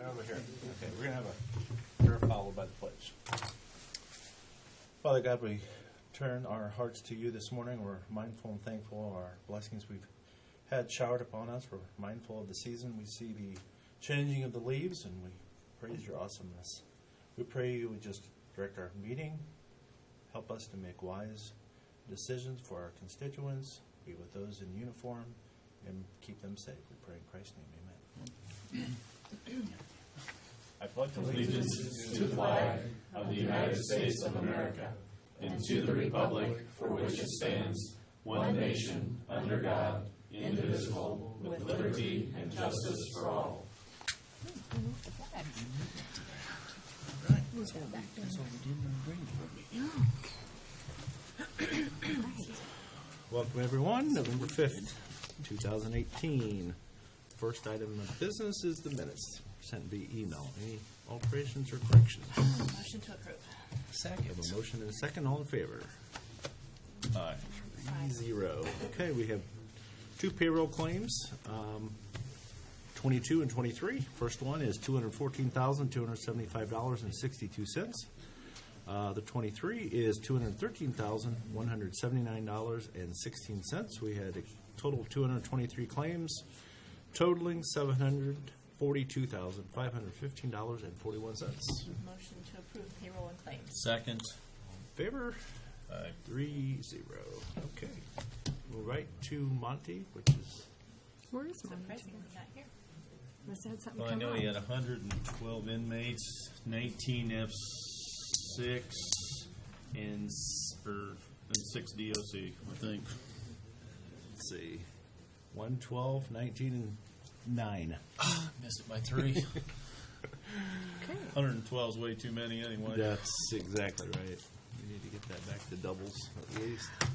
Over here. Okay, we're going to have a prayer followed by the pledge. Father God, we turn our hearts to you this morning. We're mindful and thankful of our blessings we've had showered upon us. We're mindful of the season. We see the changing of the leaves, and we praise your awesomeness. We pray you would just direct our meeting, help us to make wise decisions for our constituents, be with those in uniform, and keep them safe. We pray in Christ's name, amen. I pledge allegiance to the flag of the United States of America and to the republic for which it stands, one nation, under God, indivisible, with liberty and justice for all. Welcome, everyone. November 5th, 2018. First item of business is the minutes sent via email. Any alterations or corrections? Motion to approve. Second. We have a motion and a second. All in favor? Aye. 3-0. Okay, we have two payroll claims, 22 and 23. First one is $214,275.62. The 23 is $213,179.16. We had a total of 223 claims, totaling $742,515.41. Motion to approve payroll and claims. Second. All in favor? Aye. 3-0. Okay. We'll write to Monty, which is Where is Monty? Surprisingly not here. Must have had something Well, I come know up. he had 112 inmates, 19 F6, and 6 DOC, I think. let's see, 112, 19, and 9. Missed it by 3. Okay. 112 is way too many anyway. That's exactly right. We need to get that back to doubles at least. I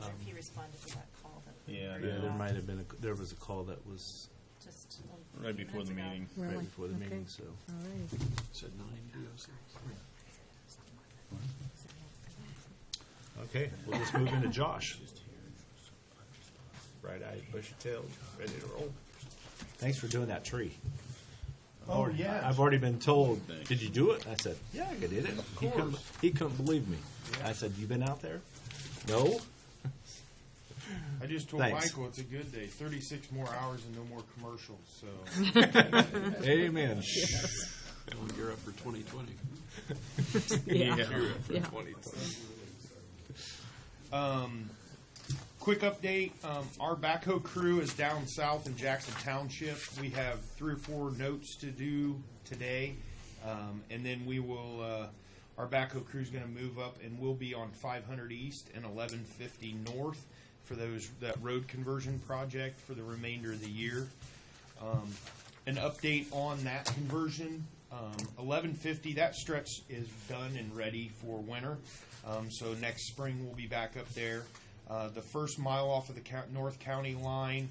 wonder if he responded to that call that Yeah, Yeah, there might have been there was a call that was just right before the meeting. right Really? before the Okay. meeting. So All right. Said 9 DOC. okay, we'll just move into Josh. Bright-eyed, bushy-tailed, ready to roll. Thanks for doing that tree. Oh, yeah. I've already been told. Did you do it? I said, yeah, I did it. He couldn't believe me. I said, you been out there? No. I just told Thanks. Michael it's a good day. 36 more hours and no more commercials. So Amen. Well, you're up for 2020. Yeah. You're up for Yeah. 2020. quick update. Our backhoe crew is down south in Jackson Township. We have 3 or 4 notes to do today. And then we will, our backhoe crew is going to move up and we'll be on 500 East and 1150 North for that road conversion project for the remainder of the year. An update on that conversion, 1150, that stretch is done and ready for winter. So next spring we'll be back up there. The first mile off of the North County line,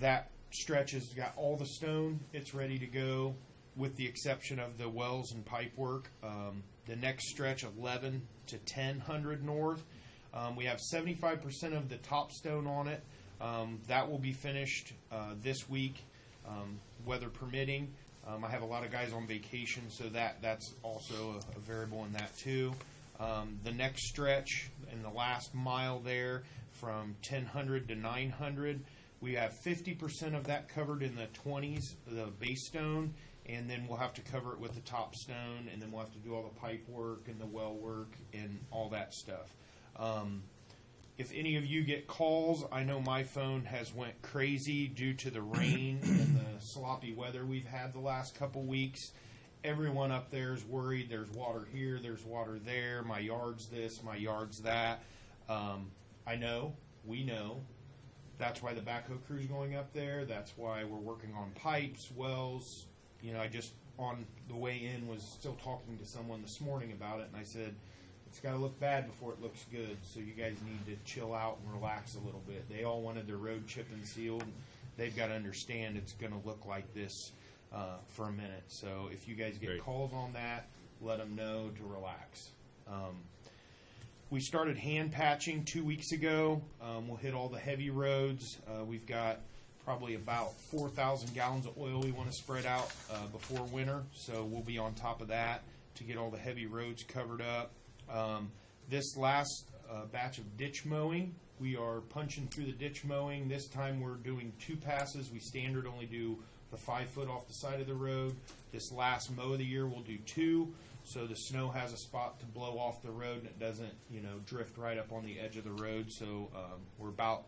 that stretch has got all the stone. It's ready to go with the exception of the wells and pipe work. The next stretch, 11 to 1000 North, we have 75% of the top stone on it. That will be finished this week, weather permitting. I have a lot of guys on vacation, so that's also a variable in that too. The next stretch in the last mile there from 1000 to 900, we have 50% of that covered in the 20s, the base stone, and then we'll have to cover it with the top stone, and then we'll have to do all the pipe work and the well work and all that stuff. If any of you get calls, I know my phone has went crazy due to the rain and the sloppy weather we've had the last couple weeks. Everyone up there is worried. There's water here, there's water there. My yard's this, my yard's that. I know, we know. That's why the backhoe crew's going up there. That's why we're working on pipes, wells. You know, I just, on the way in, was still talking to someone this morning about it, and I said, it's got to look bad before it looks good, so you guys need to chill out and relax a little bit. They all wanted their road chip and sealed. They've got to understand it's going to look like this for a minute. So if you guys get Great. calls on that, let them know to relax. We started hand patching 2 weeks ago. We'll hit all the heavy roads. We've got probably about 4,000 gallons of oil we want to spread out before winter. So we'll be on top of that to get all the heavy roads covered up. This last batch of ditch mowing, we are punching through the ditch mowing. This time we're doing 2 passes. We standard only do the 5 foot off the side of the road. This last mow of the year we'll do 2, so the snow has a spot to blow off the road and it doesn't, drift right up on the edge of the road. So we're about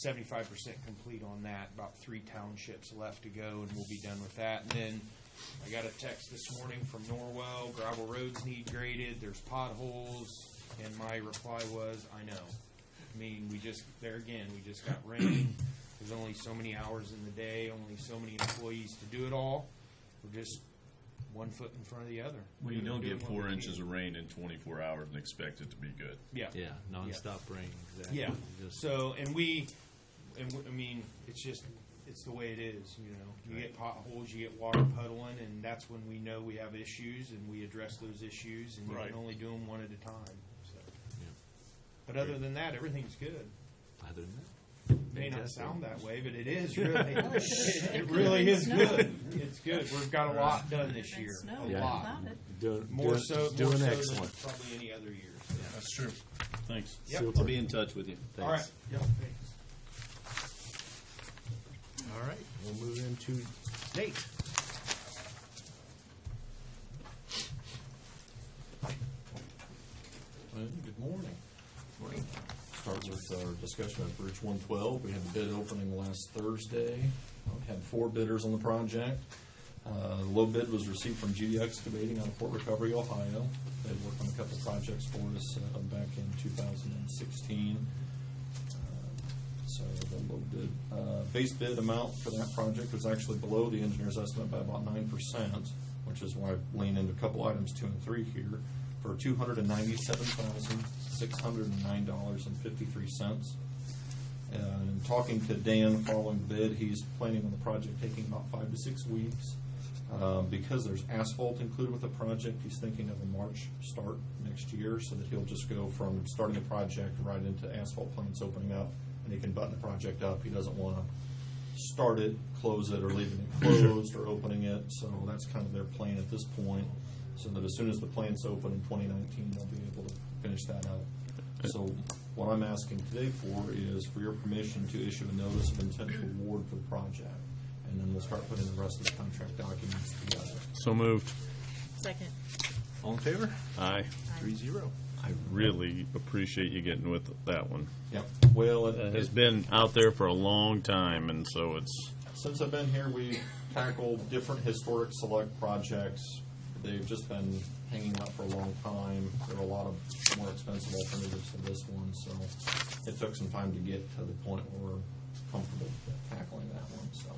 75% complete on that. About 3 townships left to go, and we'll be done with that. And then I got a text this morning from Norwell. Gravel roads need graded. There's potholes, and my reply was, I know. I mean, we just got rain. There's only so many hours in the day, only so many employees to do it all. We're just 1 foot in front of the other. Well, you don't get Doing what 4 we inches can. of rain in 24 hours and expect it to be good. Yeah. Yeah, nonstop rain. Exactly. Yeah. Just, So, I mean, it's the way it is, You get potholes, you get water puddling, and that's when we know we have issues, and we address those issues, and you Right. can only do them one at a time. So. Yeah. But other than that, everything's good. other than that, It may not fantastic. sound that way, but it is really. It really is good. It's good. We've got a lot done this year. Snow, A Yeah. lot. without it. More so doing than excellent. probably any other year. That's true. Thanks. Yep. Super. I'll be in touch with you. Thanks. All right. Yep. Thanks. All right, we'll move into Nate. Good morning. Start with our discussion of Bridge 112. We had the bid opening last Thursday. We had 4 bidders on the project. The low bid was received from GD Excavating out of Fort Recovery, Ohio. They worked on a couple of projects for us back in 2016. So the low bid, base bid amount for that project was actually below the engineer's estimate by about 9%, which is why I lean into a couple items 2 and 3 here, for $297,609.53. And talking to Dan following the bid, he's planning on the project taking about 5 to 6 weeks. Because there's asphalt included with the project, he's thinking of a March start next year, so that he'll just go from starting the project right into asphalt plants opening up, and he can button the project up. He doesn't want to start it, close it, or leaving it closed or opening it, so that's kind of their plan at this point, so that as soon as the plant's open in 2019, they'll be able to finish that up. So what I'm asking today for is for your permission to issue a notice of intent to award for the project, and then we'll start putting the rest of the contract documents together. So moved. Second. All in favor? Aye. 3-0. I really appreciate you getting with that one. Yep. Well, It has been out there for a long time, and so it's since I've been here, we've tackled different historic select projects. They've just been hanging out for a long time. There are a lot of more expensive alternatives to this one, so it took some time to get to the point where we're comfortable tackling that one. So,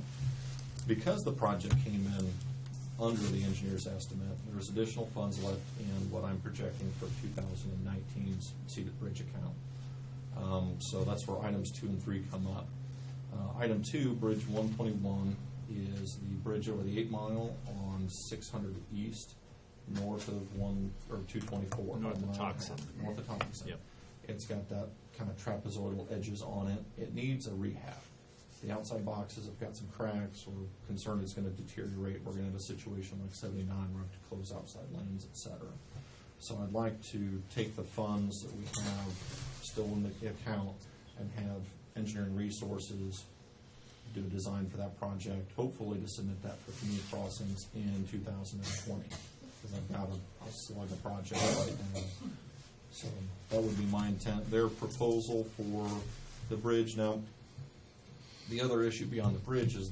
because the project came in under the engineer's estimate, there's additional funds left in what I'm projecting for 2019's seeded bridge account. So that's where items 2 and 3 come up. Item 2, Bridge 121, is the bridge over the 8 Mile on 600 East, north of 224. North of a mile and a Toxin. half, North of Toxin. Yep. It's got that kind of trapezoidal edges on it. It needs a rehab. The outside boxes have got some cracks. We're concerned it's going to deteriorate. We're going to have a situation like 79 where we have to close outside lanes, etc. So I'd like to take the funds that we have still in the account and have engineering resources do a design for that project, hopefully to submit that for community crossings in 2020. Because I've got a slug of project right now. So that would be my intent. Their proposal for the bridge. Now, the other issue beyond the bridge is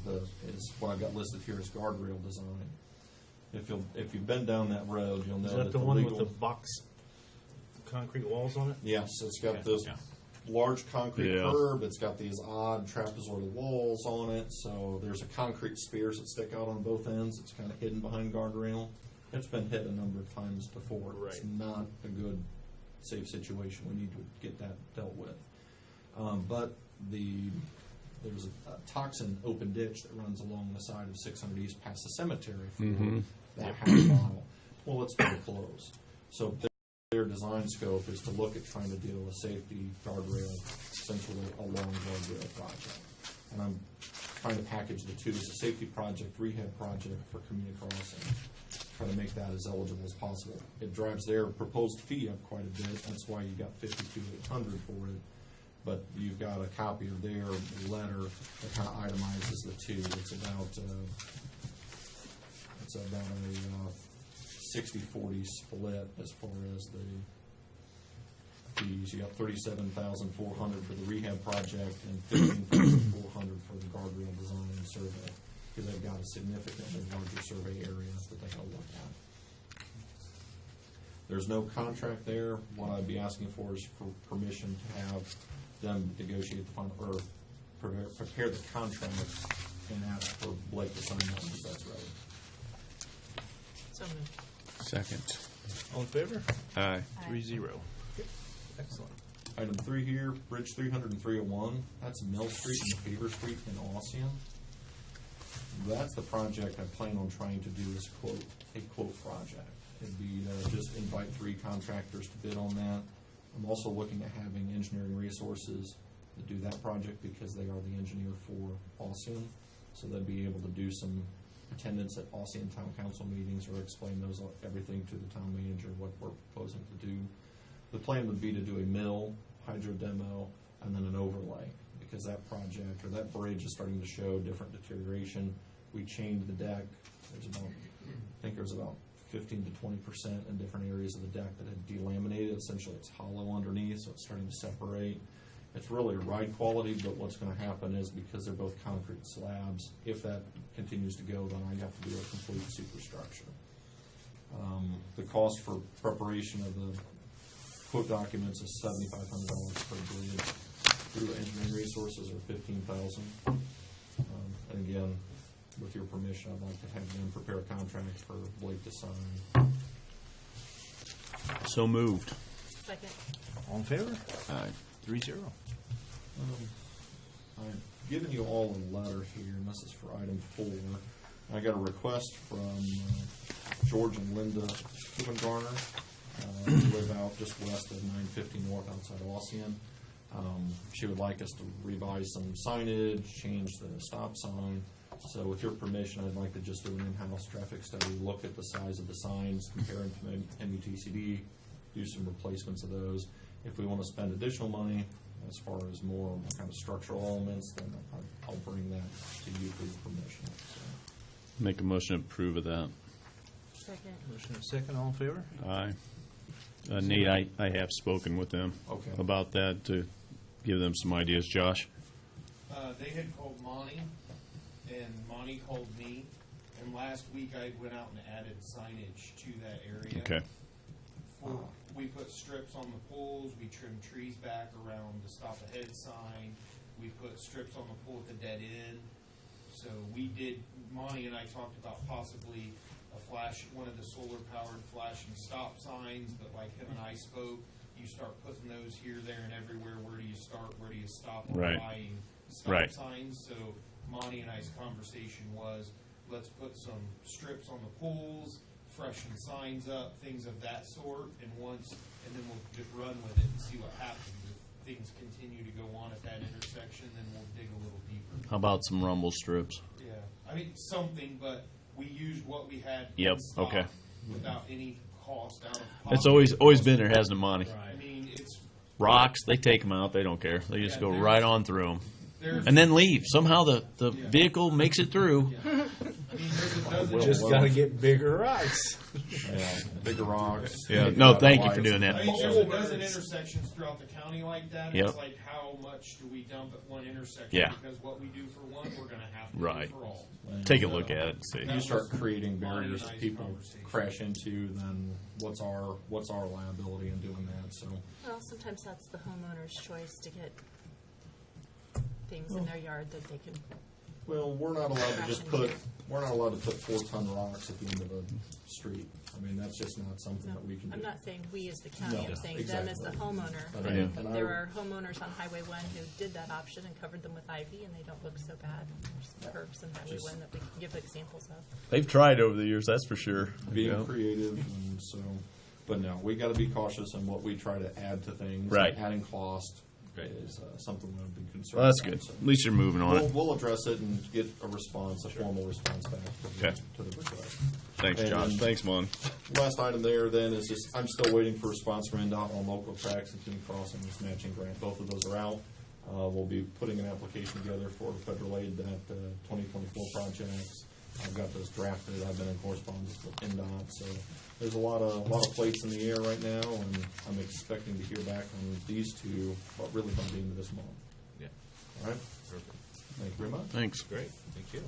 what I've got listed here as guardrail design. If you've been down that road, you'll know Is that that the one with the box concrete walls on it? Yes, it's got Okay. this Yeah. large concrete Yeah. curb. It's got these odd trapezoidal walls on it. So there's a concrete spears that stick out on both ends. It's kind of hidden behind guardrail. It's been hit a number of times before. It's Right. not a good, safe situation. We need to get that dealt with. But there's a toxin open ditch that runs along the side of 600 East past the cemetery for that half mile. Well, it's been closed. So their design scope is to look at trying to deal with safety guardrail essentially along guardrail project. and I'm trying to package the two as a safety project, rehab project for community crossing, try to make that as eligible as possible. It drives their proposed fee up quite a bit, that's why you got $52,800 for it, but you've got a copy of their letter that kind of itemizes the two. It's about a 60-40 split as far as the fees. You got $37,400 for the rehab project and $15,400 for the guardrail design and survey, because they've got a significantly larger survey area that they got to look at. There's no contract there. What I'd be asking for is for permission to have them negotiate the final, or prepare the contract and ask for Blake to sign that once that's ready. So moved. Second. All in favor? Aye. 3-0. Excellent. Item 3 here, Bridge 300 and 301. That's Mill Street and Beaver Street in Ossian. That's the project I plan on trying to do as a quote project. It'd be to just invite 3 contractors to bid on that. I'm also looking at having Engineering Resources to do that project because they are the engineer for Ossian. So they'd be able to do some attendance at Ossian Town Council meetings or explain everything to the town manager, what we're proposing to do. The plan would be to do a mill, hydro demo, and then an overlay, because that project, or that bridge is starting to show different deterioration. We chained the deck. There's about, I think there's about 15 to 20% in different areas of the deck that had delaminated. Essentially, it's hollow underneath, so it's starting to separate. It's really a ride quality, but what's going to happen is, because they're both concrete slabs, if that continues to go, then I have to do a complete superstructure. The cost for preparation of the quote documents is $7,500 per bridge. Through Engineering Resources are $15,000. And again, with your permission, I'd like to have them prepare a contract for Blake to sign. So moved. Second. All in favor? Aye. 3-0. I've given you all a letter here, and this is for item 4. I got a request from George and Linda Kubengarner, who live out just west of 950 North outside Ossian. She would like us to revise some signage, change the stop sign. So with your permission, I'd like to just do an in-house traffic study, look at the size of the signs, compare them to MUTCD, do some replacements of those. If we want to spend additional money, as far as more kind of structural elements, then I'll bring that to you for your permission. So. Make a motion to approve of that. Second. Motion and second. All in favor? Aye. Nate, I have spoken with them Okay. about that to give them some ideas. Josh? They had called Monty, and Monty called me, and last week I went out and added signage to that area. Okay. We put strips on the poles, we trimmed trees back around the stop ahead sign, we put strips on the pole at the dead end. So Monty and I talked about possibly one of the solar powered flashing stop signs, but like him and I spoke, you start putting those here, there, and everywhere. Where do you start? Where do you stop? Right. Buying stop Right. signs. So Monty and I's conversation was, let's put some strips on the poles, freshen signs up, things of that sort, and then we'll just run with it and see what happens. If things continue to go on at that intersection, then we'll dig a little deeper. How about some rumble strips? Yeah, I mean something, but we used what we had. Yep, in stock okay. Without any cost out of pocket. It's always been there, hasn't it, Monty? I mean, it's Rocks, they take them out. They don't care. They just Yeah, go there's- right on through them. there's. And then leave. Somehow the Yeah. vehicle makes it through. I mean, there's a dozen. Just got to get bigger rocks. Yeah, bigger rocks. Yeah. No, thank you for doing that. I mean, there's a dozen intersections throughout the county like that. Yep. It's like, how much do we dump at one intersection? Yeah. Because what we do for one, we're going to have to Right. do for all. Take a look at it and see. You start creating barriers that Nice people conversation. crash into, then what's our liability in doing that? So Well, sometimes that's the homeowner's choice to get things in their yard that they can. well, we're not allowed to just put 4-ton rocks at the end of a street. I mean, that's just not something that we can do. I'm not saying we as the county, No, I'm saying them as the exactly. homeowner. Right. And And I- there are homeowners on Highway 1 who did that option and covered them with ivy, and they don't look so bad. There's some curbs on Highway 1 that we can give examples of. They've tried over the years, that's for sure. Being creative, and so, but no, we got to be cautious in what we try to add to things. Right. Adding cost, Right. is something that I've been concerned Well, that's about, good. so. At least you're moving on it. We'll address it and get a response, a formal response back Okay. to the request. Thanks, And Josh. then- Thanks, Mon. Last item there then is just, I'm still waiting for a response from NDOT on local tracks and King Crossings matching grant. Both of those are out. We'll be putting an application together for federal aid that 2024 projects. I've got those drafted. I've been in correspondence with NDOT, so there's a lot of plates in the air right now, and I'm expecting to hear back on these two, but really by the end of this month. Yeah. All right. Perfect. Thank you very much. Thanks. Great. Thank you.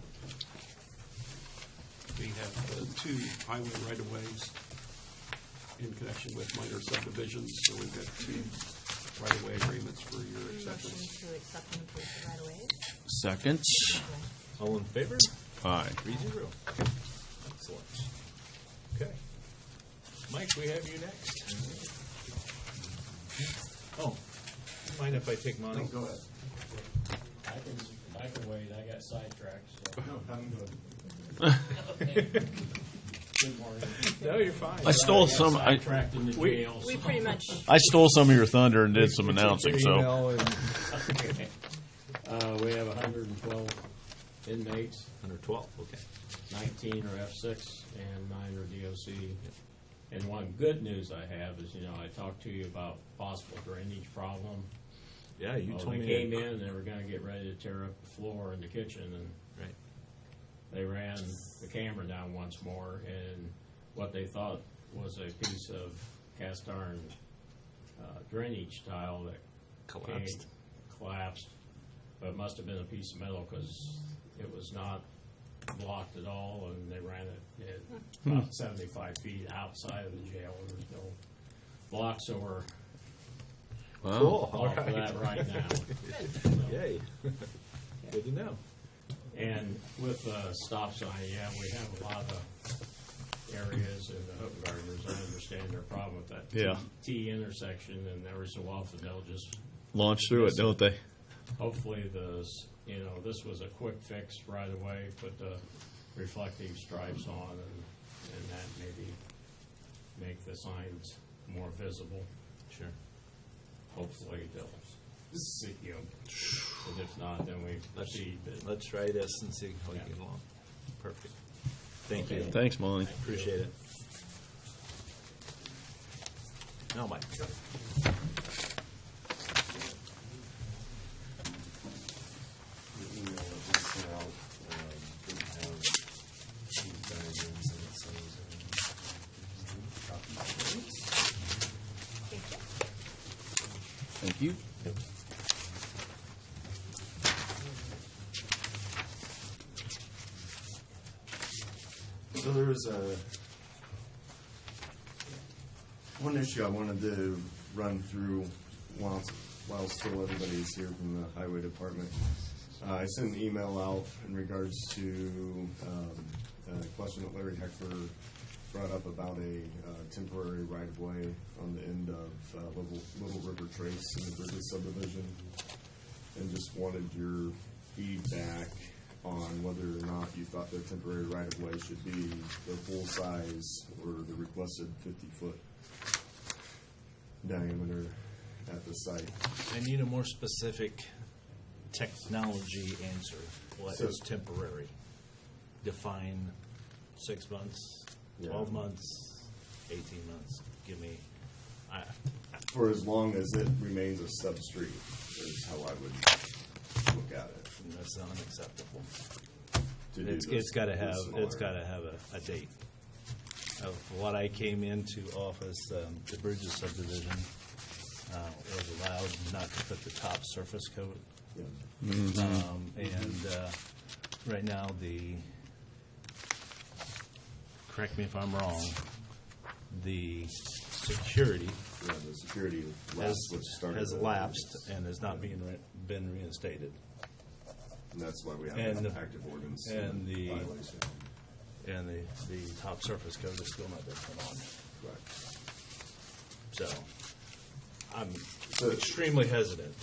We have two highway right-of-ways in connection with minor subdivisions, so we've got two right-of-way agreements for your Motion acceptance. to accept and approve the right away. Second. All in favor? Aye. 3-0. Excellent. Okay. Mike, we have you next. Oh, mind if I take money? Go ahead. I can wait, I got sidetracked, so. Good morning. No, you're fine. I stole some. Sidetracked in the jail, We so. pretty much, I stole some of your thunder and did some announcing. So We have 112 inmates, 112, okay. 19 are F6 and 9 are DOC. And one good news I have is, I talked to you about possible drainage problem. Yeah, you Well, told they me. came in, they were gonna get ready to tear up the floor in the kitchen, and Right. they ran the camera down once more, and what they thought was a piece of cast iron drainage tile that Collapsed. collapsed, but it must have been a piece of metal because it was not blocked at all, and they ran it at about 75 feet outside of the jail. There was no block, so we're Cool. All off of that right now. Yay. Good to know. And with the stop sign, yeah, we have a lot of areas in the Hook Gardeners. I understand their problem with that Yeah. T intersection, and every so often they'll just, launch through it, don't they? hopefully this was a quick fix right away, put the reflective stripes on, and that maybe make the signs more visible. Sure. Hopefully they'll see, but if not, then we proceed. But Let's try this and see how we Yeah. get along. Perfect. Thank you. Thanks, Molly. Appreciate it. No, Mike. The email that was sent out didn't have these diagrams in it, so it was thank you. Thank you. So there was one issue I wanted to run through while still everybody's here from the highway department. I sent an email out in regards to a question that Larry Heckler brought up about a temporary right-of-way on the end of Little River Trace in the Bridges subdivision, and just wanted your feedback on whether or not you thought the temporary right-of-way should be the full size or the requested 50-foot diameter at the site. I need a more specific technology answer. What So- is temporary? Define 6 months, 12 Yeah. months, 18 months. Give me, For as long as it remains a sub-street is how I would look at it. that's unacceptable. To do It's this got to have, smaller. it's got to have a date. Of what I came into office, the Bridges subdivision was allowed not to put the top surface coat. Yeah. And right now, correct me if I'm wrong, the security Yeah, the security lapse, which started. has in lapsed and has not been reinstated. And that's why we have and an the- active ordinance. and the- violation. And the top surface coat has still not been put on. Right. So I'm So- extremely hesitant.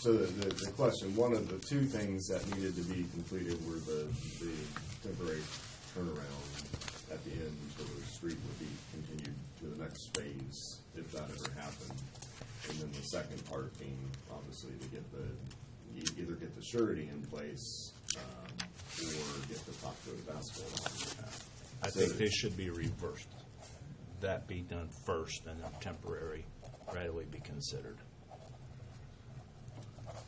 So the question, one of the two things that needed to be completed were the temporary turnaround at the end, so the street would be continued to the next phase, if that ever happened. And then the second part being obviously to get you either get the surety in place, or get the top coat of asphalt on the path. I think they should be reversed. That be done first, and then temporary right-of-way be considered.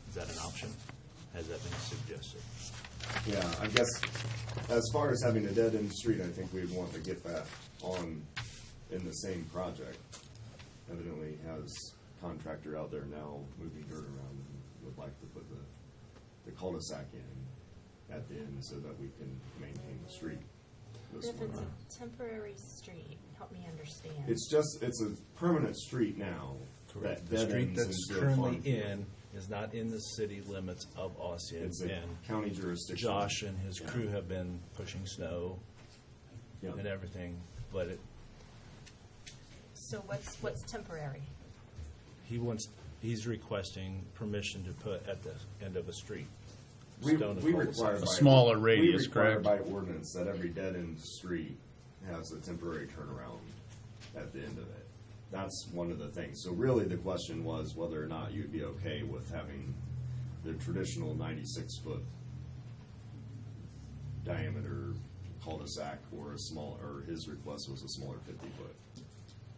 Is that an option? Has that been suggested? Yeah, I guess as far as having a dead-end street, I think we'd want to get that on in the same project. Evidently has contractor out there now moving dirt around and would like to put the cul-de-sac in at the end so that we can maintain the street. If it's a temporary street, help me understand. It's a permanent street now. That The dead street ends that's into a currently farm field. in is not in the city limits of Ossian, It's a and county jurisdiction. Josh and his Yeah. crew have been pushing snow Yeah. and everything, but So what's temporary? he's requesting permission to put at the end of a street. We stone and require cul-de-sac. by. smaller radius, We require correct? by ordinance that every dead-end street has a temporary turnaround at the end of it. That's one of the things. So really, the question was whether or not you'd be okay with having the traditional 96-foot diameter cul-de-sac or or his request was a smaller 50-foot.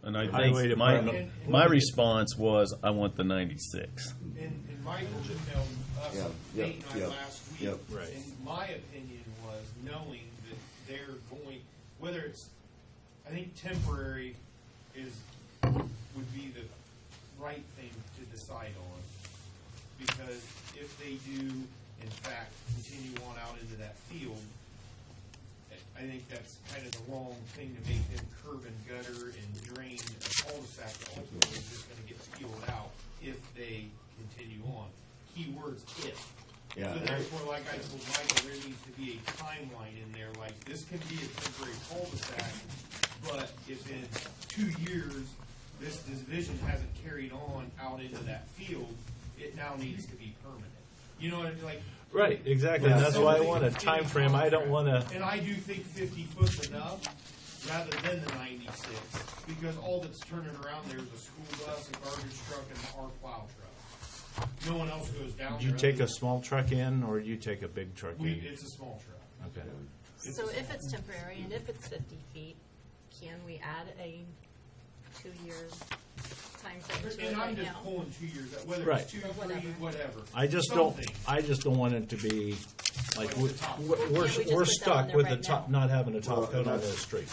And I Highway think my, Department- my response was, I want the 96. And Michael emailed us, Yeah, Nate yep, and I yep, last week. yep. Right. And my opinion was knowing that they're going, whether it's, I think temporary would be the right thing to decide on. Because if they do, in fact, continue on out into that field, I think that's kind of the wrong thing to make them curb and gutter and drain a cul-de-sac that ultimately is just gonna get peeled out if they continue on. Keywords if. Yeah. So therefore, like I told Michael, there needs to be a timeline in there, like this can be a temporary cul-de-sac, but if in 2 years, this division hasn't carried on out into that field, it now needs to be permanent. You know what I mean, like. Right, exactly, and that's why I want a time frame. I don't want to. And I do think 50 foot's enough, rather than the 96, because all that's turning around there is a school bus, a garbage truck, and our plow truck. No one else goes down Do you there. take a small truck in, or do you take a big truck in? It's a small truck. Okay. It's So a if small it's temporary and if it's 50 feet, can we add a 2-year time frame to it And I'm right just now? pulling 2 years, whether Right. it's 2, Or 3, whatever. whatever. I just Something. don't want it to be like we're Can't we just we're put that on stuck there with the right top, now? not having a top Well, coat on that's- the street.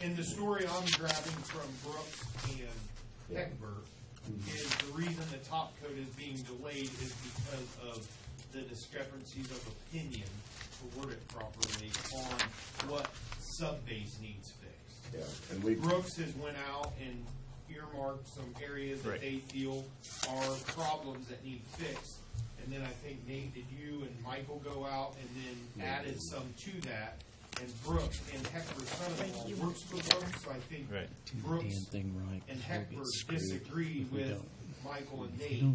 And the story I'm grabbing from Brooks and Heckbert is the reason the top coat is being delayed is because of the discrepancies of opinion, to word it properly, on what sub-base needs fixed. Yeah, and we. Brooks has went out and earmarked some areas that Right. they feel are problems that need fixed. And then I think Nate, did you and Michael go out and then added some to that? And Brooks and Heckber's son-in-law works for Brooks, so I think Right. Brooks thing right. and Heckberg disagree with Michael and Nate.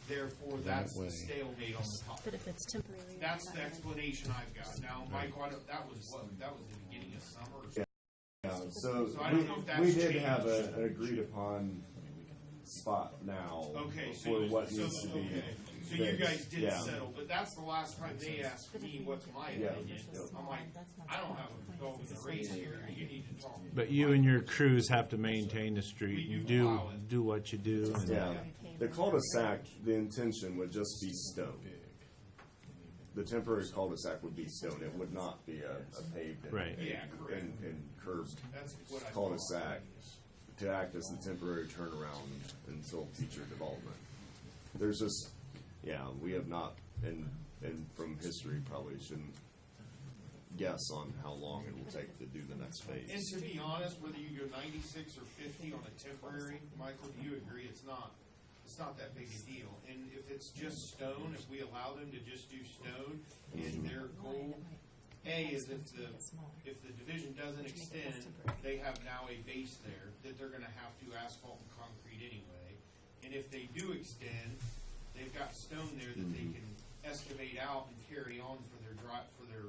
Therefore, that's the stalemate on the top. But if it's temporary. That's the explanation I've got. Now, Michael, that was the beginning of summer. or Yeah, so So I don't know if that's we did changed. have an agreed upon spot now Okay, for what needs to be. okay. So you fixed. guys did Yeah. settle, but that's the last time they asked me what's my Yeah. opinion. I'm like, I don't have a dog in the race here, you need to talk. But you and your crews have to maintain the street We and do allow it. do what you do. And Yeah, the cul-de-sac, the intention would just be stone. The temporary cul-de-sac would be stone, it would not be a paved and, Right. Yeah, correct. and curbed That's what I thought. cul-de-sac to act as the temporary turnaround until future development. There's just, yeah, we have not, and from history, probably shouldn't guess on how long it will take to do the next And phase. to be honest, whether you go 96 or 50 on a temporary, Michael, do you agree it's not that big a deal? And if it's just stone, if we allow them to just do stone, and their goal, A, is if the division doesn't extend, they have now a base there that they're gonna have to asphalt and concrete anyway. And if they do extend, they've got stone there that they can excavate out and carry on for their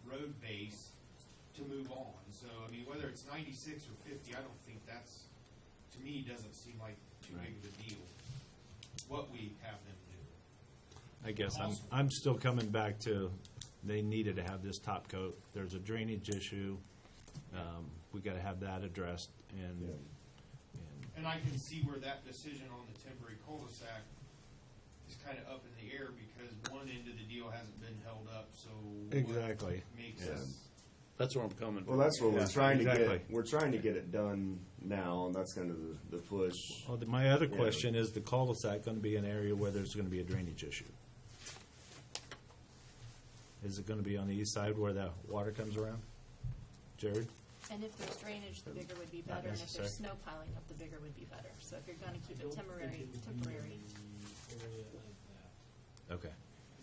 road base to move on. So, I mean, whether it's 96 or 50, I don't think that's, to me, doesn't seem like too big of a deal, what we have them do. I guess I'm still coming back to, they needed to have this top coat. There's a drainage issue. We gotta have that addressed, and And I can see where that decision on the temporary cul-de-sac is kind of up in the air because one end of the deal hasn't been held up, so. what Exactly. Makes Yeah. us, That's where I'm coming from. Well, that's what Yeah, we're trying to exactly. get. We're trying to get it done now, and that's kind of the push. well, my other question is, the cul-de-sac gonna be an area where there's gonna be a drainage issue? Is it gonna be on the east side where the water comes around? Jared? And if there's drainage, the bigger would be Not better, and if there's necessary. snow piling up, the bigger would be better. So if you're gonna keep it temporary. Okay.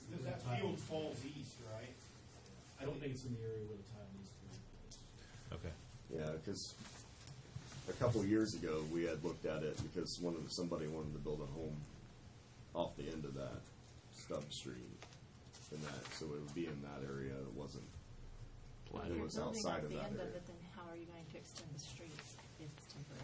because that field falls east, right? I don't think it's in the area where the tile needs to be. Okay. Yeah, because a couple of years ago we had looked at it because somebody wanted to build a home off the end of that stub street, and that so it would be in that area. It wasn't. If It you're was building outside up of the that end of area. it, then how are you going to extend the streets if it's temporary?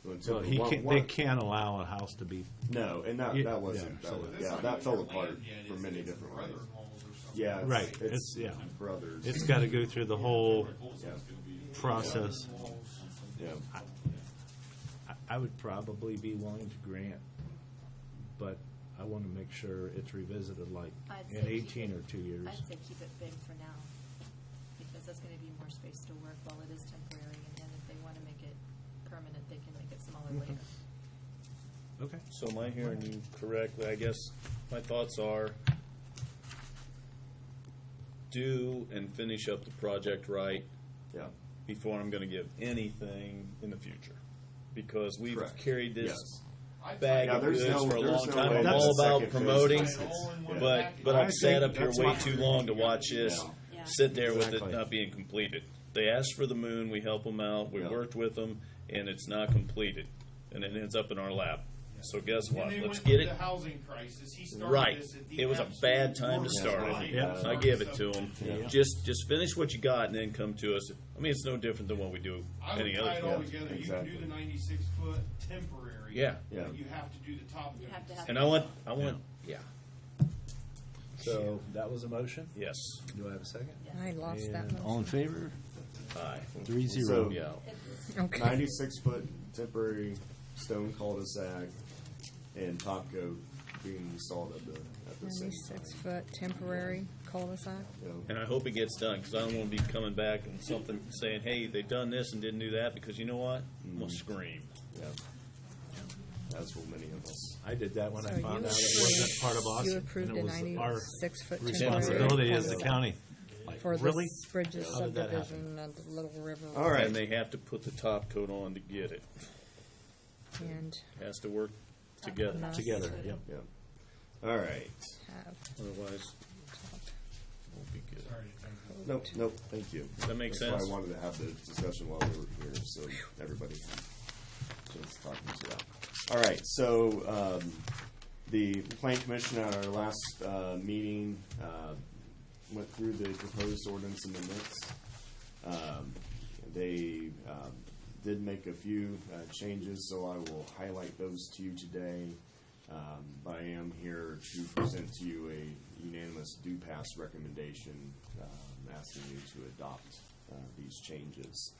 Until Well, one- they can't allow a house to be, No, and that Yeah, wasn't. yeah, that so was, That's yeah, not that even fell your apart land yet, for is many it? It's different ways. brother-in-laws or something. Yeah, it's, Right, It's yeah. brothers. it's gotta go through the whole yeah, process. yeah. I would probably be willing to grant, but I wanna make sure it's revisited like I'd in say keep 18 it- or 2 years. I'd say keep it big for now, because that's gonna be more space to work while it is temporary, and then if they wanna make it permanent, they can make it smaller later. Okay. So am I hearing you correctly? I guess my thoughts are do and finish up the project right Yeah. before I'm gonna give anything in the future. Because we've Correct. carried this Yes. I bag Yeah, of there's goods no- for a there's long no time. way I'm that's all a about second promoting, phase. All in one but package. I've I sat think up here that's way my- too long to watch this Yeah. sit there with Exactly. it not being completed. They asked for the moon, we help them out, we Yeah. worked with them, and it's not completed, and it ends up in our lap. So guess And what? they Let's went get through it the housing crisis. He started right. this at the It was a absolute bad time to worst start time. it. Yeah. I give it to them. Yeah. Just finish what you got and then come to us. I mean, it's no different than what we do I would any tie other it all time. together. You Exactly. can do the 96-foot temporary. Yeah. Yeah. But you have to do the top. You have to have. And I want, yeah, So that was a motion? yes, Do I have a second? I lost that And all one. in favor? aye. 3-0. So- Yeah. Okay. 96-foot temporary stone cul-de-sac and top coat being installed at the same time. 96-foot temporary cul-de-sac. You know, And I hope it gets done, because I don't want to be coming back and something saying, hey, they've done this and didn't do that, because you know what? I'm going to scream. yeah. As will many of us. I did that when So I you found out it approved- wasn't part of Austin. You approved and a it was our 96-foot responsibility temporary as the cul-de-sac county. Like, for really? the Bridges How did that happen? subdivision of the Little River. All right. And they have to put the top coat on to get it. And Has to work together. Must Together, yep. Yeah. All right. have Otherwise, top won't be good. Sorry to think. Nope. Nope. Thank you. Does that make That's sense? why I wanted to have the discussion while we were here, so everybody had a chance to talk into that. All right. So the Plan Commission at our last meeting went through the proposed ordinance amendments. They did make a few changes, so I will highlight those to you today. But I am here to present to you a unanimous do-pass recommendation asking you to adopt these changes.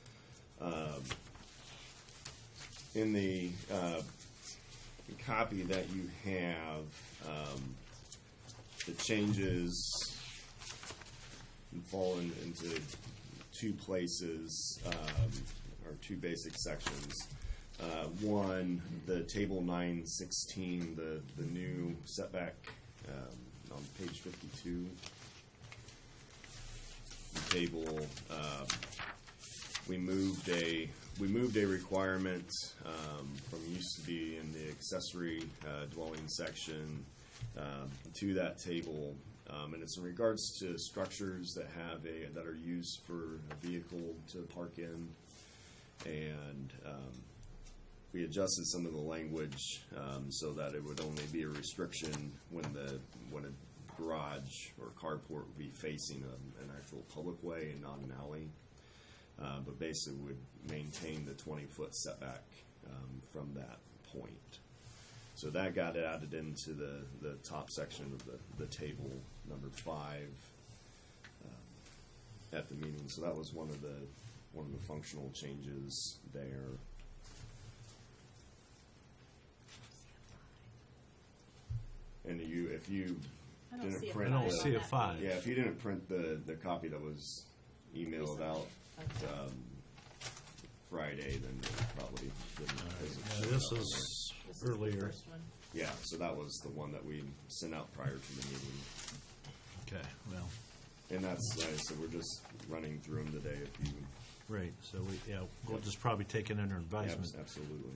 In the copy that you have, the changes fall into two places, or two basic sections. One, the table 916, the new setback on page 52. The table, we moved a requirement from used to be in the accessory dwelling section to that table, and it's in regards to structures that that are used for a vehicle to park in, and we adjusted some of the language so that it would only be a restriction when a garage or carport would be facing an actual public way and not an alley. But basically would maintain the 20-foot setback from that point. So that got added into the top section of the table, number 5, at the meeting. So that was one of the functional changes there. And if you I don't see didn't a print, I don't five see on a that 5. yeah, if you didn't print the copy that was emailed out Friday, then you probably didn't. because it Yeah, showed this up on is This is the earlier. first one. there. Yeah, so that was the one that we sent out prior to the meeting. Okay, well, And that's, so we're just running through them today if you. right, so we'll just probably take it under advisement. Absolutely.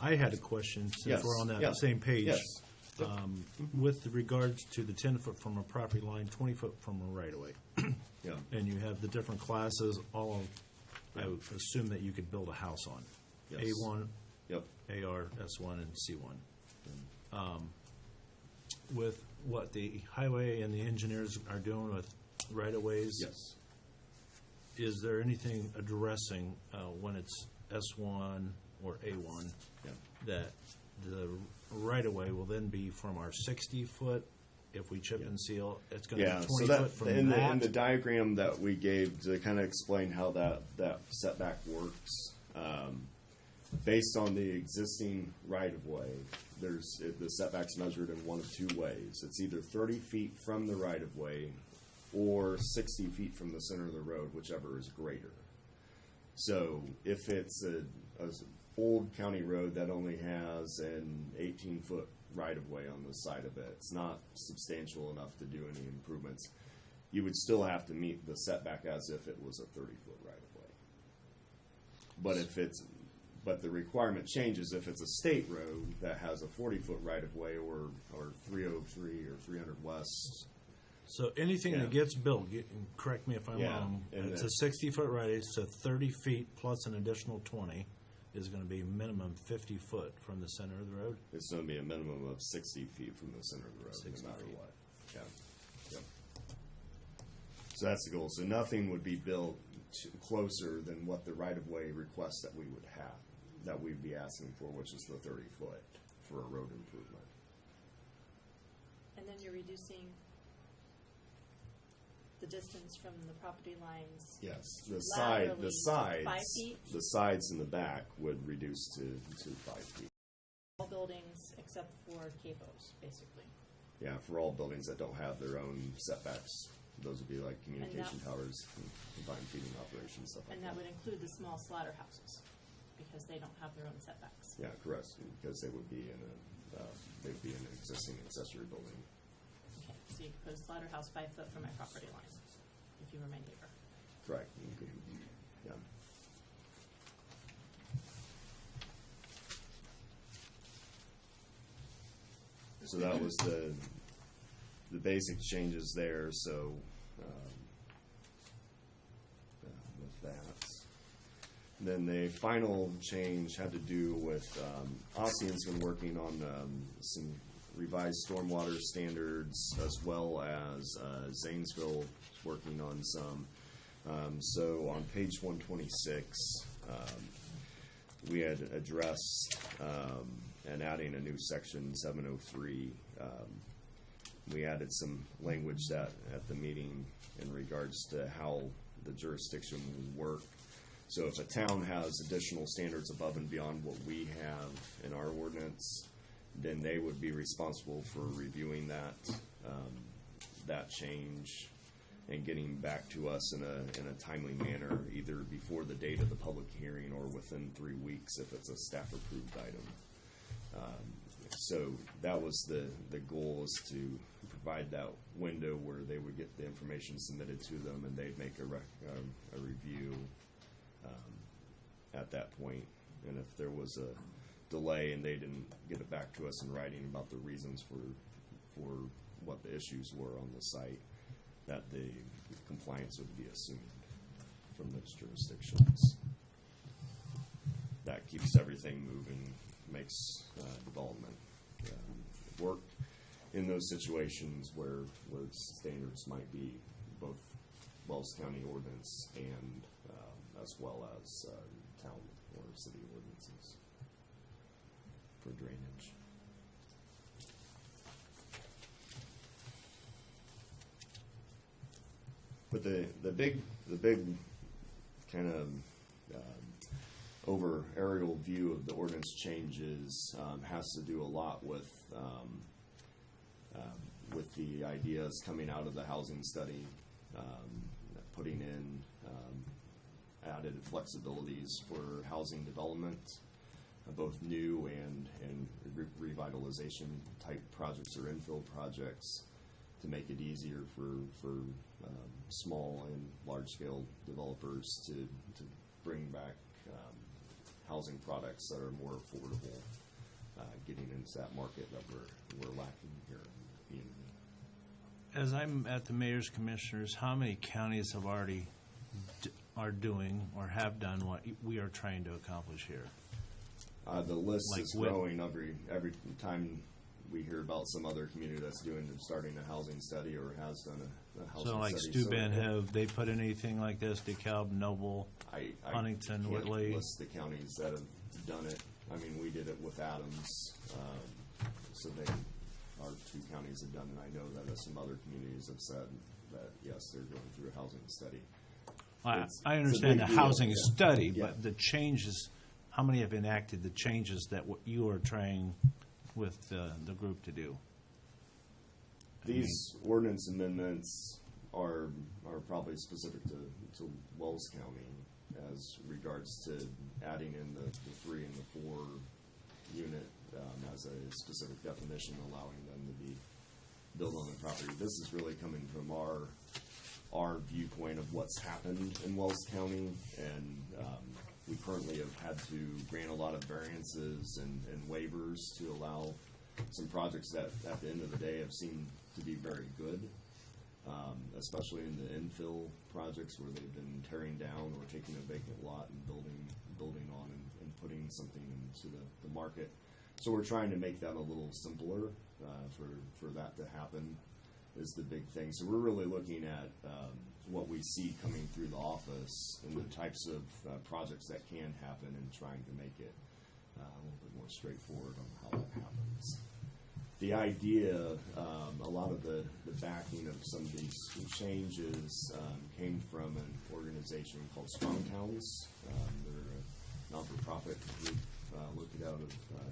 I had a question, since Yes, we're on that yeah. same page. Yes. Yep. With regards to the 10-foot from a property line, 20-foot from a right-of-way, Yeah. and you have the different classes, I would assume that you could build a house on. Yes. A1, Yep. AR, S1, and C1. With what the highway and the engineers are doing with right-of-ways, Yes. is there anything addressing when it's S1 or A1 Yeah. that the right-of-way will then be from our 60-foot, if we chip and seal, it's going to Yeah, be so 20 that, foot from in that? the diagram that we gave to kind of explain how that setback works, based on the existing right-of-way, the setback's measured in one of two ways. It's either 30 feet from the right-of-way or 60 feet from the center of the road, whichever is greater. So if it's a old county road that only has an 18-foot right-of-way on the side of it, it's not substantial enough to do any improvements, you would still have to meet the setback as if it was a 30-foot right-of-way. But the requirement changes if it's a state road that has a 40-foot right-of-way or 303 or 300 West. So anything Yeah. that gets built, correct me if I'm Yeah, wrong, and it's the- a 60-foot right, so 30 feet plus an additional 20 is going to be minimum 50 foot from the center of the road? It's going to be a minimum of 60 feet from the center of the road, 60 no matter feet. what. Yeah. Yep. So that's the goal. So nothing would be built closer than what the right-of-way request that we would have, that we'd be asking for, which is the 30 foot for a road improvement. And then you're reducing the distance from the property lines. Yes, Laterally the to sides, 5 feet? the sides in the back would reduce to 5 feet. All buildings except for capos, basically. Yeah, for all buildings that don't have their own setbacks, those would be like communication towers, combined feeding operations, stuff like And that. that would include the small slaughterhouses, because they don't have their own setbacks. Yeah, correct, because they would be in an existing accessory building. Okay, so you put a slaughterhouse 5 foot from my property line, if you were my neighbor. Correct. Yeah. So that was the basic changes there, so, with that. Then the final change had to do with, Ossian's been working on, some revised stormwater standards, as well as, Zanesville working on some. So on page 126, we had addressed, and adding a new section 703. We added some language that at the meeting in regards to how the jurisdiction will work. So if a town has additional standards above and beyond what we have in our ordinance, then they would be responsible for reviewing that change and getting back to us in a timely manner, either before the date of the public hearing or within 3 weeks if it's a staff-approved item. So that was the goal, is to provide that window where they would get the information submitted to them and they'd make a review at that point. And if there was a delay and they didn't get it back to us in writing about the reasons for what the issues were on the site, that the compliance would be assumed from those jurisdictions. That keeps everything moving, makes development work in those situations where standards might be both Wells County ordinance and as well as town or city ordinances. drainage. But the big kind of over aerial view of the ordinance changes has to do a lot with the ideas coming out of the housing study, putting in added flexibilities for housing development, both new and revitalization type projects or infill projects, to make it easier for small and large scale developers to bring back housing products that are more affordable, getting into that market that we're lacking here in the community. As I'm at the mayor's commissioners, how many counties have already are doing or have done what we are trying to accomplish here? The list Like is what- growing every time we hear about some other community that's starting a housing study or has done a housing So like study. Steuben, have they put anything like this? DeKalb, Noble, I Huntington, can't Whitley? list the counties that have done it. I mean, we did it with Adams, so they, our two counties have done it. I know that some other communities have said that, yes, they're going through a housing study. It's I a understand the big deal, housing yeah. study, Yeah. but the changes, how many have enacted the changes that you are trying with the group to do? These ordinance amendments are probably specific to Wells County as regards to adding in the 3 and the 4 unit as a specific definition, allowing them to be built on the property. This is really coming from our viewpoint of what's happened in Wells County, and we currently have had to grant a lot of variances and waivers to allow some projects that at the end of the day have seemed to be very good, especially in the infill projects where they've been tearing down or taking a vacant lot and building on and putting something into the market. So we're trying to make that a little simpler for that to happen is the big thing. So we're really looking at what we see coming through the office and the types of projects that can happen and trying to make it a little bit more straightforward on how that happens. The idea, a lot of the backing of some of these changes came from an organization called Strong Towns. They're a non-for-profit group located out of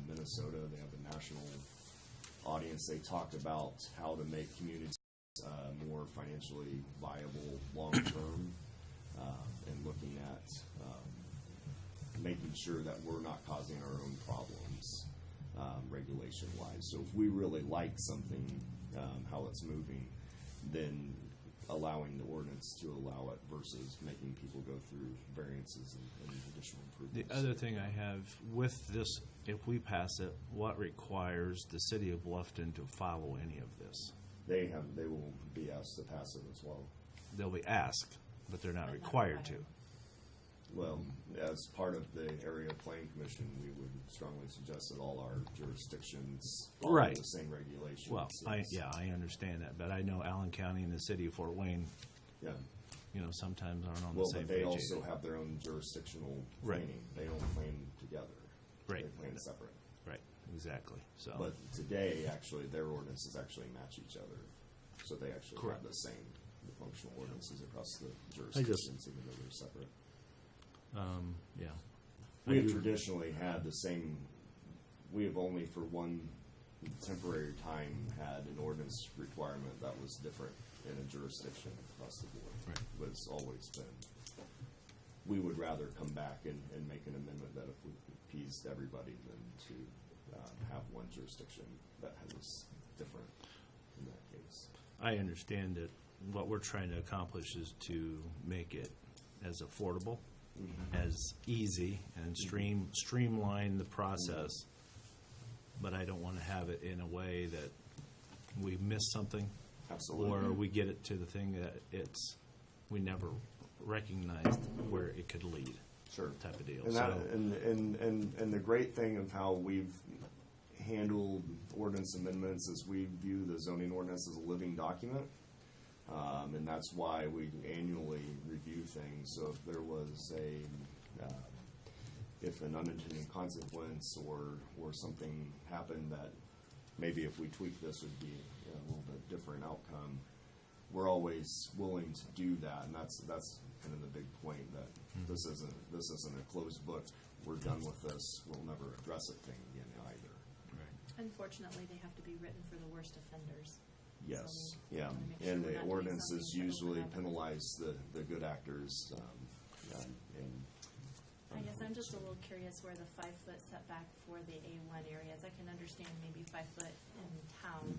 Minnesota. They have a national audience. They talked about how to make communities more financially viable long-term, and looking at making sure that we're not causing our own problems regulation-wise. So if we really like something, how it's moving, then allowing the ordinance to allow it versus making people go through variances and additional The improvements. other thing I have with this, if we pass it, what requires the city of Bluffton to follow any of this? They will be asked to pass it as well. They'll be asked, but they're not required to. Well, as part of the Area Planning Commission, we would strongly suggest that all our jurisdictions follow Right. the same regulations. Well, I understand that, but I know Allen County and the city of Fort Wayne, Yeah. sometimes aren't on the Well, same but they page. also either. have their own jurisdictional Right. planning. They don't plan together. Right. They plan separate. Right, exactly, so. But today, actually, their ordinances actually match each other. So they actually Correct. have the same functional ordinances across the jurisdictions, even though they're separate. Yeah. We have traditionally had the same, we have only for one temporary time had an ordinance requirement that was different in a jurisdiction across the board. Right. But it's always been. We would rather come back and make an amendment that appeased everybody than to have one jurisdiction that was different in that case. I understand that what we're trying to accomplish is to make it as affordable, as easy, and streamline the process. But I don't want to have it in a way that we miss something. Absolutely. Or we get it to the thing that we never recognized where it could lead. Sure. Type of deal. And, that, and the great thing of how we've handled ordinance amendments is we view the zoning ordinance as a living document. And that's why we annually review things. So if there was if an unintended consequence or something happened that maybe if we tweak this would be a little bit different outcome, we're always willing to do that, and that's kind of the big point, that this isn't a closed book. We're done with this. We'll never address it thing again either. Unfortunately, they have to be written for the worst offenders. Yes, So we yeah, wanna make sure and we're the not doing ordinances something that usually overlaps. penalize the good actors, and I guess I'm just a little curious where the 5-foot setback for the A1 areas. I can understand maybe 5 foot in town.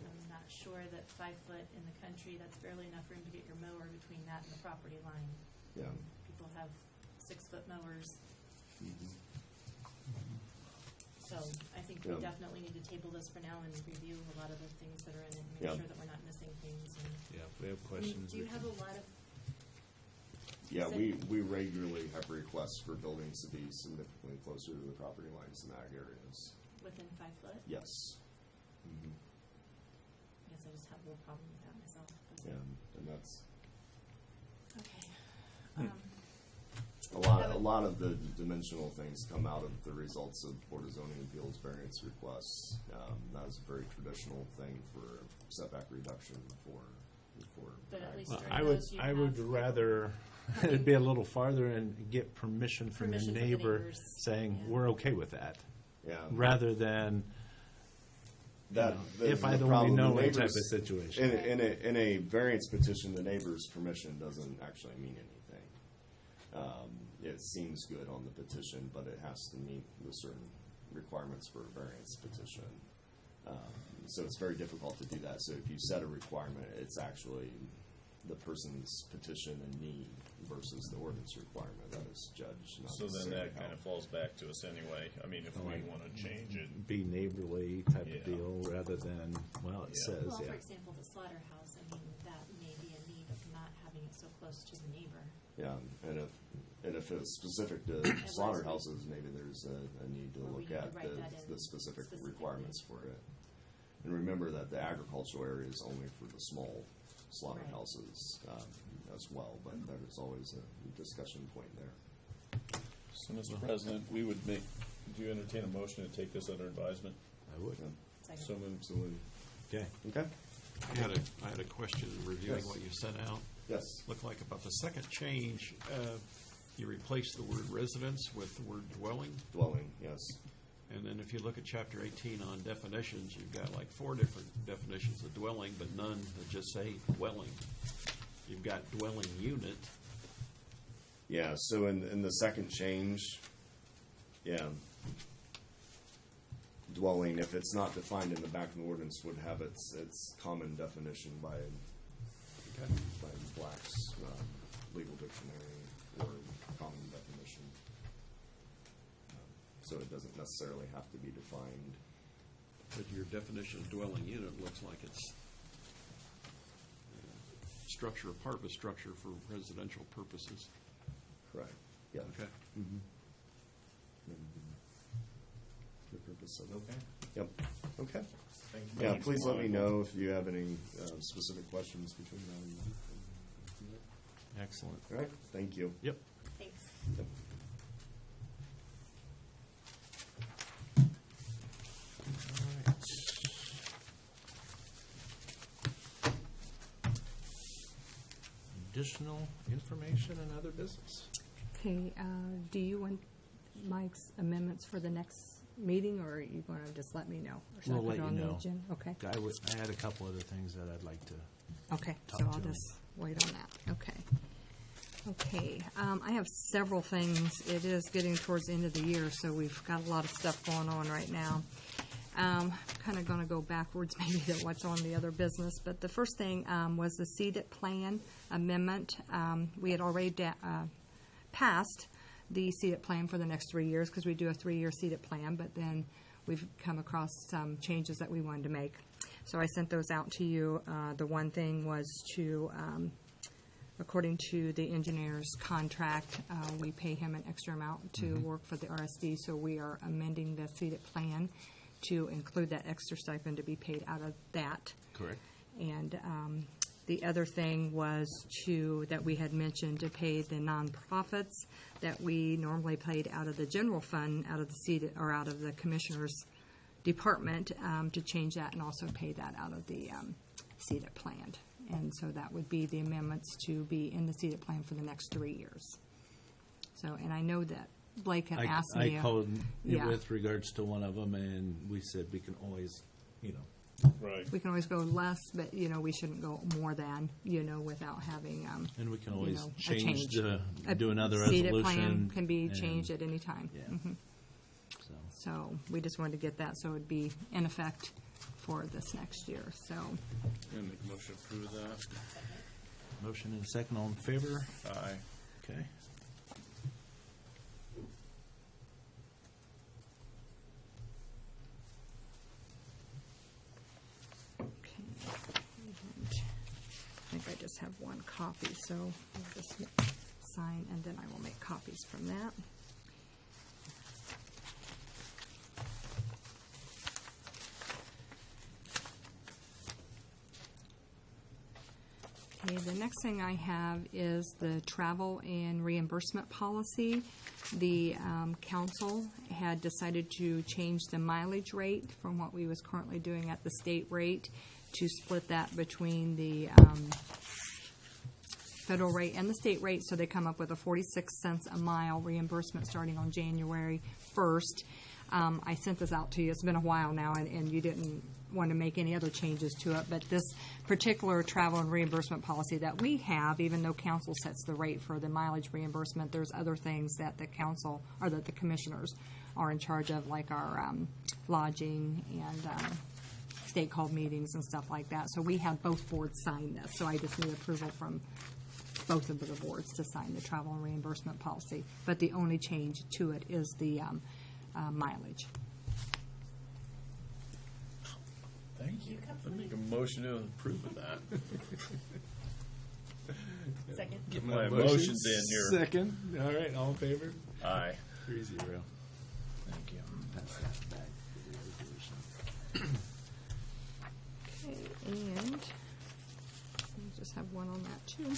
I'm not sure that 5 foot in the country, that's barely enough room to get your mower between that and the property line. yeah. People have 6-foot mowers. So I think we Yeah. definitely need to table this for now and review a lot of the things that are in it and Yeah. make sure that we're not missing things. And Yeah, if we have I mean, questions. do you we have can- a lot of, Yeah, So- we regularly have requests for buildings to be significantly closer to the property lines in ag areas. within 5 foot? Yes. Mhm. I guess I just have a little problem with that myself. but- Yeah, and that's Okay. a lot of the dimensional things come out of the results of Board of Zoning Appeals variance requests. That is a very traditional thing for setback reduction for. But at ag. least Well, during I would, those you I would have- rather it'd be a little farther and get permission from the Permission from the neighbor neighbors, saying, yeah. we're okay with that, Yeah. rather than, That, if the I'd only problem, the known type of neighbors- situation. In a variance petition, the neighbor's permission doesn't actually mean anything. It seems good on the petition, but it has to meet the certain requirements for a variance petition. So it's very difficult to do that. So if you set a requirement, it's actually the person's petition and need versus the ordinance requirement that is judged. Not So then necessarily that how- kind of falls back to us anyway. I mean, if we want to change it. Be neighborly type Yeah. of deal, rather than, well, it Yeah. says, Well, for yeah. example, the slaughterhouse, I mean, that may be a need of not having it so close to the neighbor. Yeah, and if it's specific to Otherwise, slaughterhouses, maybe there's a need to Or we look need to at write that in the specific specifically. requirements for it. And remember that the agricultural area is only for the small slaughterhouses as well, but there's always a discussion point there. So, Mr. President, we would do you entertain a motion to take this under advisement? I would. Second. So moved. Absolutely. Okay. Okay? I had a question in reviewing Yes. what you sent out. Yes. Looked like about the second change, you replaced the word residence with the word dwelling. Dwelling, yes. And then if you look at chapter 18 on definitions, you've got like 4 different definitions of dwelling, but none that just say dwelling. You've got dwelling unit. Yeah, so in the second change, yeah, dwelling, if it's not defined in the back of the ordinance, would have its common definition by Black's legal dictionary or common definition. So it doesn't necessarily have to be defined. But your definition of dwelling unit looks like it's structure, apartment structure for residential purposes. Correct. Yeah. Okay. The purpose of it. Okay. Yep. Okay. Thank you. Yeah, please let me know if you have any specific questions between now and then. Excellent. All right, thank you. Yep. Thanks. Yep. Additional information and other business. Okay, do you want Mike's amendments for the next meeting, or are you going to just let me know? Or should I We'll put let it you on the know. agenda? Okay, I had a couple other things that I'd like to. okay, Talk so to I'll him. just wait on that. Okay, I have several things. It is getting towards the end of the year, so we've got a lot of stuff going on right now. Kind of going to go backwards maybe to what's on the other business, but the first thing was the CEDAT plan amendment. We had already passed the CEDAT plan for the next 3 years because we do a 3-year CEDAT plan, but then we've come across some changes that we wanted to make. So I sent those out to you. The one thing was to, according to the engineer's contract, we pay him an extra amount to work for the RSD, so we are amending the CEDAT plan to include that extra stipend to be paid out of that. Correct. And The other thing was that we had mentioned to pay the nonprofits that we normally paid out of the general fund, out of the commissioner's department, to change that and also pay that out of the CEDAT plan. And so that would be the amendments to be in the CEDAT plan for the next 3 years. So, and I know that Blake had asked me. I called yeah. with regards to one of them, and we said we can always, Right. We can always go less, but, we shouldn't go more than, without having, and we can always a change A do another CEDAT resolution. plan can be and- changed at any time. Yeah. Mhm. So, So we just wanted to get that, so it'd be in effect for this next year, so. Gonna make a motion to approve that. motion and a second, all in favor? Aye. Okay. Okay. And I think I just have one copy, so I'll just sign, and then I will make copies from that. Okay, the next thing I have is the travel and reimbursement policy. The council had decided to change the mileage rate from what we was currently doing at the state rate to split that between the federal rate and the state rate, so they come up with a 46 cents a mile reimbursement starting on January 1st. I sent this out to you. It's been a while now, and you didn't want to make any other changes to it, but this particular travel and reimbursement policy that we have, even though council sets the rate for the mileage reimbursement, there's other things that the council, or that the commissioners are in charge of, like our lodging and state called meetings and stuff like that. So we have both boards sign this, so I just need approval from both of the boards to sign the travel and reimbursement policy. But the only change to it is the mileage. Thank you. I make a motion to approve of that. Second. Get my emotions in here. Second, all right, all in favor? Aye. 3-0. Thank you. Pass that back to the resolution. Okay, and we just have one on that too.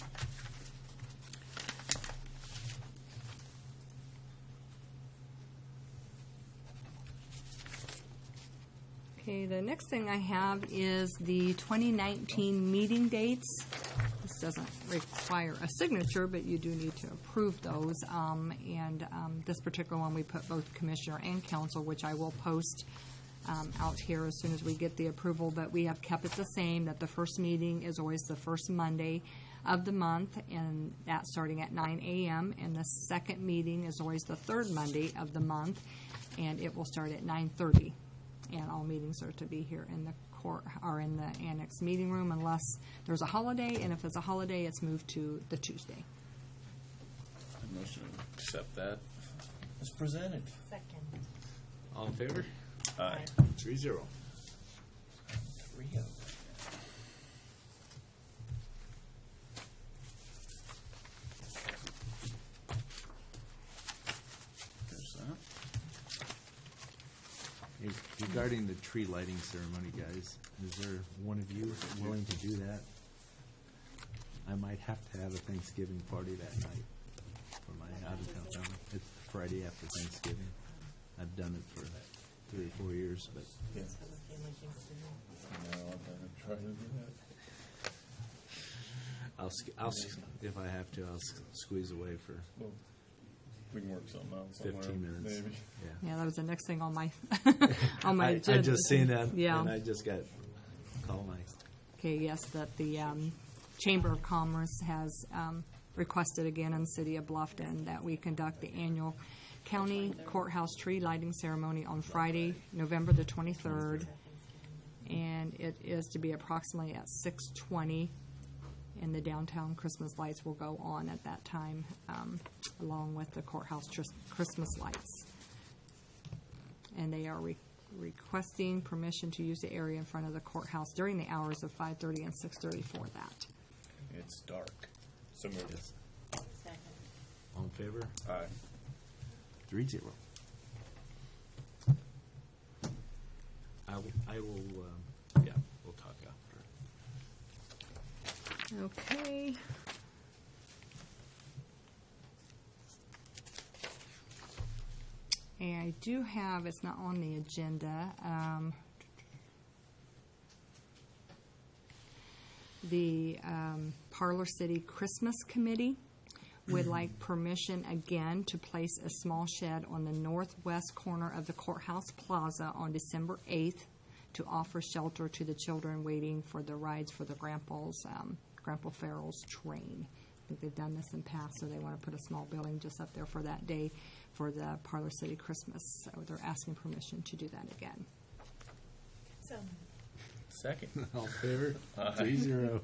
Okay, the next thing I have is the 2019 meeting dates. This doesn't require a signature, but you do need to approve those. This particular one, we put both commissioner and council, which I will post out here as soon as we get the approval. But we have kept it the same, that the first meeting is always the first Monday of the month, and that's starting at 9 a.m. And the second meeting is always the third Monday of the month, and it will start at 9:30. And all meetings are to be here in the court, or in the annex meeting room, unless there's a holiday, and if it's a holiday, it's moved to the Tuesday. I motion to accept that as presented. Second. All in favor? Aye. 3-0. 3-0. There's that. Hey, regarding the tree lighting ceremony, guys, is there one of you willing to do that? I might have to have a Thanksgiving party that night for my out-of-town family. It's Friday after Thanksgiving. I've done it for 3 or 4 years, but No, I'm gonna try to do that. if I have to, I'll squeeze away for Well, we can work something out somewhere. 15 minutes. Maybe. Yeah, that was the next thing on my, on my I agenda. just seen that, Yeah. and I just got called my. Okay, yes, that the Chamber of Commerce has requested again in the city of Bluffton that we conduct the annual county courthouse tree lighting ceremony on Friday, November the 23rd. And it is to be approximately at 6:20, and the downtown Christmas lights will go on at that time, along with the courthouse Christmas lights. And they are requesting permission to use the area in front of the courthouse during the hours of 5:30 and 6:30 for that. It's dark. So move it. Second. All in favor? Aye. 3-0. I will, yeah, we'll talk after. Okay. And I do have, it's not on the agenda, the Parlor City Christmas Committee would like permission again to place a small shed on the northwest corner of the courthouse plaza on December 8th to offer shelter to the children waiting for the rides for the Grandpa Farrell's train. I think they've done this in the past, so they want to put a small building just up there for that day for the Parlor City Christmas. So they're asking permission to do that again. So, Second. All in favor? Aye. 3-0.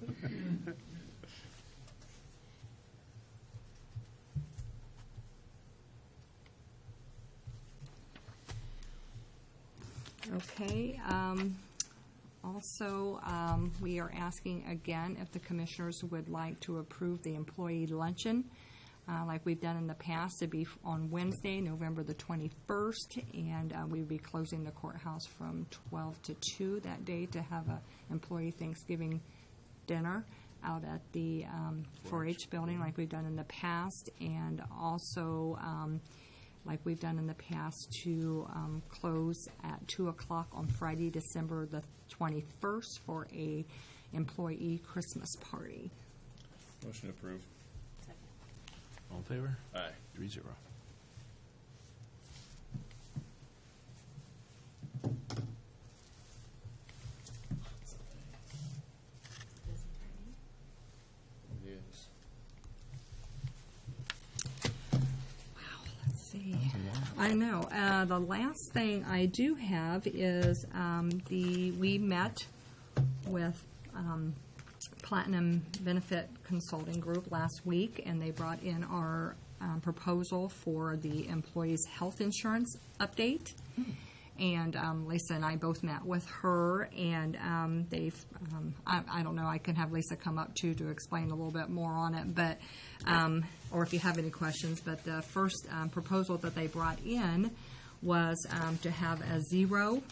Okay, also, we are asking again if the commissioners would like to approve the employee luncheon, like we've done in the past, to be on Wednesday, November the 21st, and we will be closing the courthouse from 12 to 2 that day to have a employee Thanksgiving dinner out at the 4-H building like we've done in the past, and also like we've done in the past, to close at 2 o'clock on Friday, December the 21st for a employee Christmas party. Motion approved. second. All in favor? Aye. 3-0. Busy Friday. Yes. Let's see. I know. The last thing I do have is we met with Platinum Benefit Consulting Group last week, and they brought in our proposal for the employees' health insurance update. And Lisa and I both met with her, and I don't know, I can have Lisa come up too to explain a little bit more on it, but or if you have any questions. But the first proposal that they brought in was to have a 0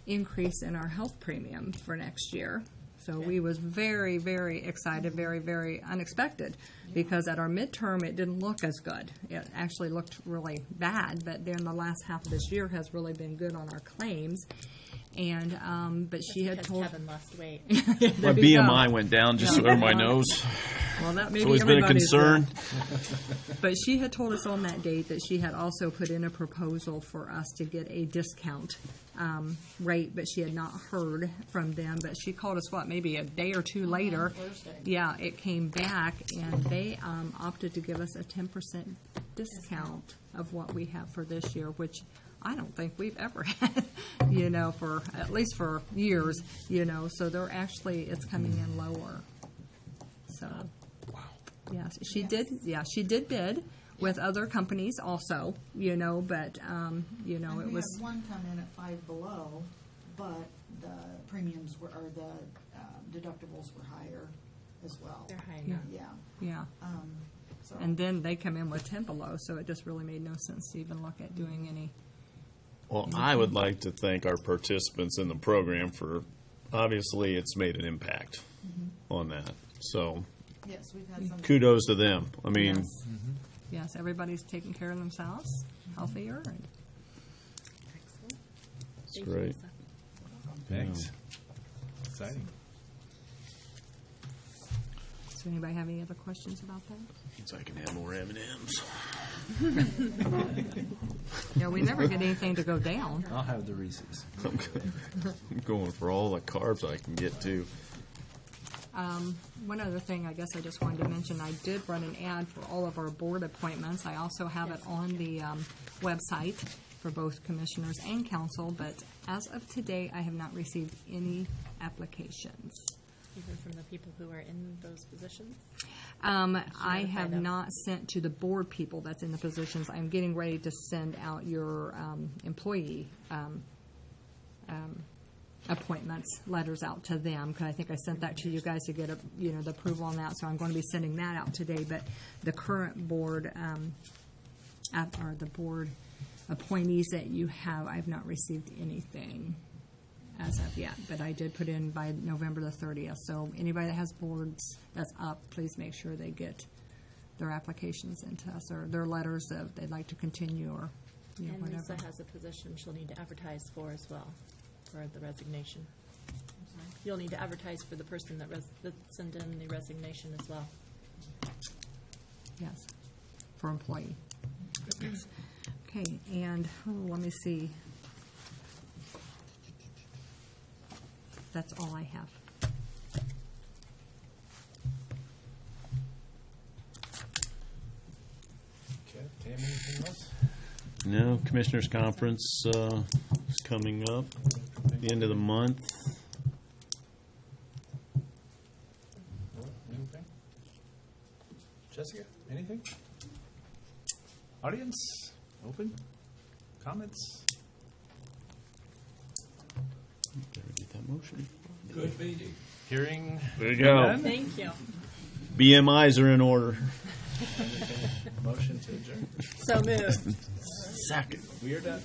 increase in our health premium for next year. So we was very, very excited, very, very unexpected, because at our midterm it didn't look as good. It actually looked really bad, but then the last half of this year has really been good on our claims. And but she had told Kevin lost weight. My BMI went down just so everybody knows. Well, that may It's be always been a everybody's concern. But she had told us on that date that she had also put in a proposal for us to get a discount rate, but she had not heard from them. But she called us, maybe a day or two later. Thursday. Yeah, it came back, and they opted to give us a 10% discount of what we have for this year, which I don't think we've ever had, for at least for years, So they're actually, it's coming in lower. So, yes, she did. Yeah, she did bid with other companies also, but And it we was. had one come in at 5 below, but the premiums or the deductibles were higher as well. They're high Yeah. now. Yeah. Yeah, So and then they come in with 10 below, so it just really made no sense to even look at doing any. Well, I would like to thank our participants in the program for, obviously, it's made an impact on that. So yes, we've had some. kudos to them. I mean, Yes. Yes, everybody's taking care of themselves, healthier, and Excellent. it's Thank you, great. Lisa. Thanks. Exciting. does anybody have any other questions about that? Means I can have more M&Ms. Yeah, we never get anything to go down. I'll have the Reese's. I'm going for all the carbs I can get to. One other thing I guess I just wanted to mention, I did run an ad for all of our board appointments. I also have it on the website for both commissioners and council, but as of today, I have not received any applications. Even from the people who are in those positions? I notify have them? not sent to the board people that's in the positions. I'm getting ready to send out your employee appointments, letters out to them, because I think I sent that to you guys to get the approval on that, so I'm going to be sending that out today. But the current board, or the board appointees that you have, I've not received anything as of yet, but I did put in by November the 30th. So anybody that has boards that's up, please make sure they get their applications into us, or their letters that they'd like to continue, or, you know, And whatever. Lisa has a position she'll need to advertise for as well, for the resignation. You'll need to advertise for the person that sent in the resignation as well. Yes, for employee. Okay, and, let me see. That's all I have. Okay, Tammy, anything else? No, Commissioners Conference is coming up at the end of the month. Anything? Jessica, anything? Audience, open? Comments? Better get that motion. Good meeting. Hearing. There you go. none? Thank you. BMIs are in order. Motion to adjourn. So moved. Second. We are done.